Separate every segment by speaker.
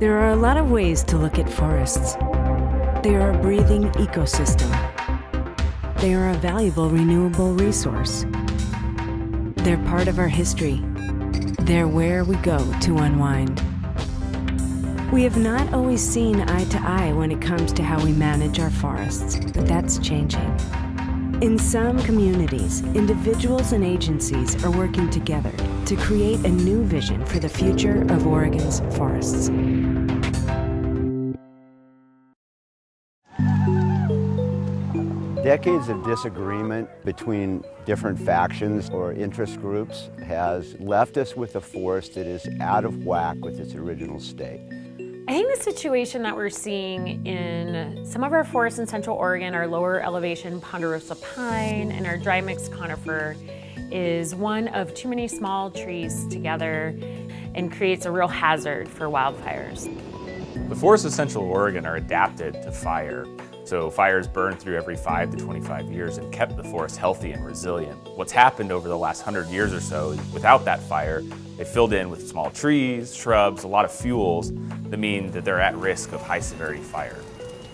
Speaker 1: There are a lot of ways to look at forests. They are a breathing ecosystem. They are a valuable renewable resource. They're part of our history. They're where we go to unwind. We have not always seen eye to eye when it comes to how we manage our forests, but that's changing. In some communities, individuals and agencies are working together to create a new vision for the future of Oregon's forests.
Speaker 2: Decades of disagreement between different factions or interest groups has left us with a forest that is out of whack with its original state.
Speaker 3: I think the situation that we're seeing in some of our forests in Central Oregon, our lower elevation ponderosa pine and our dry mixed conifer, is one of too many small trees together and creates a real hazard for wildfires.
Speaker 4: The forests of Central Oregon are adapted to fire. So fires burned through every 5 to 25 years and kept the forest healthy and resilient. What's happened over the last 100 years or so is without that fire, they filled in with small trees, shrubs, a lot of fuels that mean that they're at risk of high severity fire.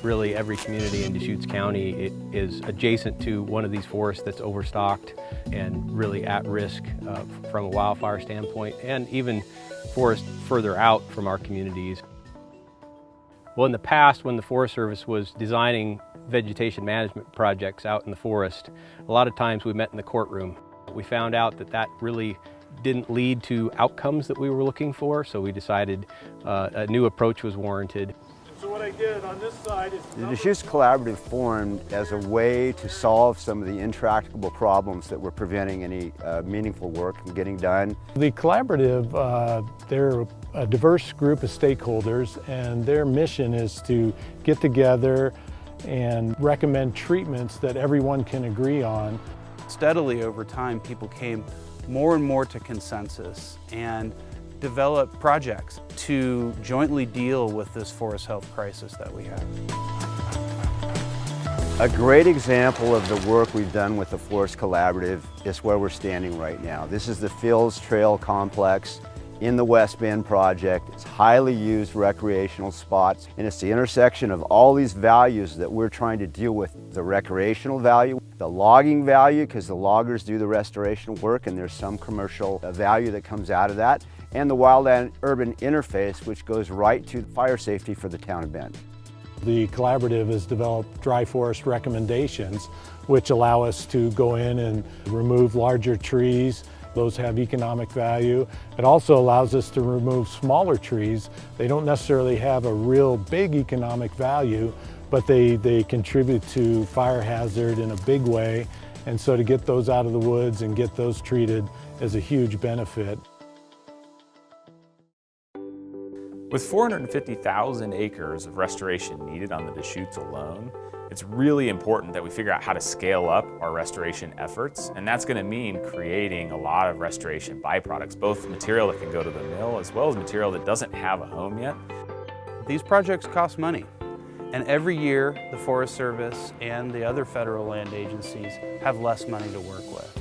Speaker 5: Really every community in Deschutes County is adjacent to one of these forests that's overstocked and really at risk from a wildfire standpoint, and even forests further out from our communities. Well, in the past, when the Forest Service was designing vegetation management projects out in the forest, a lot of times we met in the courtroom. We found out that that really didn't lead to outcomes that we were looking for, so we decided a new approach was warranted.
Speaker 6: So what I did on this side is...
Speaker 2: The Deschutes Collaborative formed as a way to solve some of the intractable problems that were preventing any meaningful work from getting done.
Speaker 6: The collaborative, they're a diverse group of stakeholders, and their mission is to get together and recommend treatments that everyone can agree on.
Speaker 7: Steadily over time, people came more and more to consensus and develop projects to jointly deal with this forest health crisis that we have.
Speaker 2: A great example of the work we've done with the Forest Collaborative is where we're standing right now. This is the Fields Trail Complex in the West Bend project. It's highly used recreational spots, and it's the intersection of all these values that we're trying to deal with. The recreational value, the logging value, because the loggers do the restoration work and there's some commercial value that comes out of that, and the wild-urban interface, which goes right to fire safety for the town of Bend.
Speaker 6: The collaborative has developed dry forest recommendations, which allow us to go in and remove larger trees. Those have economic value. It also allows us to remove smaller trees. They don't necessarily have a real big economic value, but they contribute to fire hazard in a big way. And so to get those out of the woods and get those treated is a huge benefit.
Speaker 4: With 450,000 acres of restoration needed on the Deschutes alone, it's really important that we figure out how to scale up our restoration efforts, and that's going to mean creating a lot of restoration byproducts, both material that can go to the mill as well as material that doesn't have a home yet.
Speaker 7: These projects cost money, and every year the Forest Service and the other federal land agencies have less money to work with.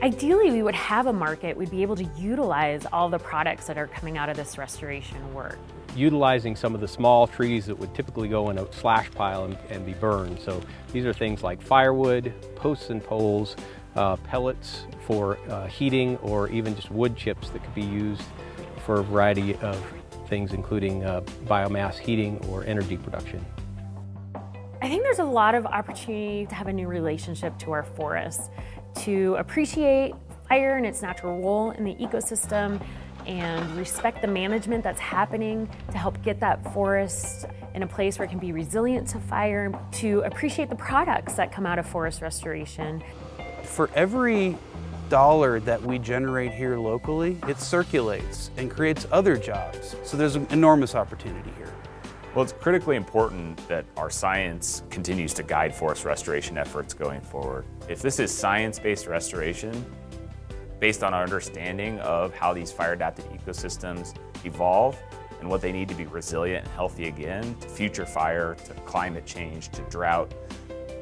Speaker 3: Ideally, we would have a market. We'd be able to utilize all the products that are coming out of this restoration work.
Speaker 5: Utilizing some of the small trees that would typically go in a slash pile and be burned. So these are things like firewood, posts and poles, pellets for heating, or even just wood chips that could be used for a variety of things, including biomass heating or energy production.
Speaker 3: I think there's a lot of opportunity to have a new relationship to our forests, to appreciate fire and its natural role in the ecosystem and respect the management that's happening to help get that forest in a place where it can be resilient to fire, to appreciate the products that come out of forest restoration.
Speaker 7: For every dollar that we generate here locally, it circulates and creates other jobs. So there's an enormous opportunity here.
Speaker 4: Well, it's critically important that our science continues to guide forest restoration efforts going forward. If this is science-based restoration, based on our understanding of how these fire-adapted ecosystems evolve and what they need to be resilient and healthy again to future fire, to climate change, to drought,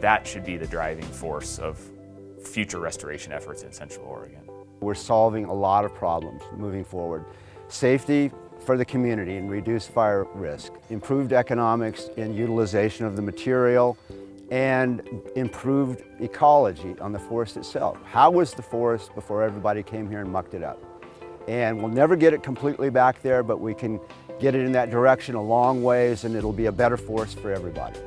Speaker 4: that should be the driving force of future restoration efforts in Central Oregon.
Speaker 2: We're solving a lot of problems moving forward. Safety, for the community and reduce fire risk, improved economics in utilization of the material, and improved ecology on the forest itself. How was the forest before everybody came here and mucked it up? And we'll never get it completely back there, but we can get it in that direction a long ways, and it'll be a better forest for everybody.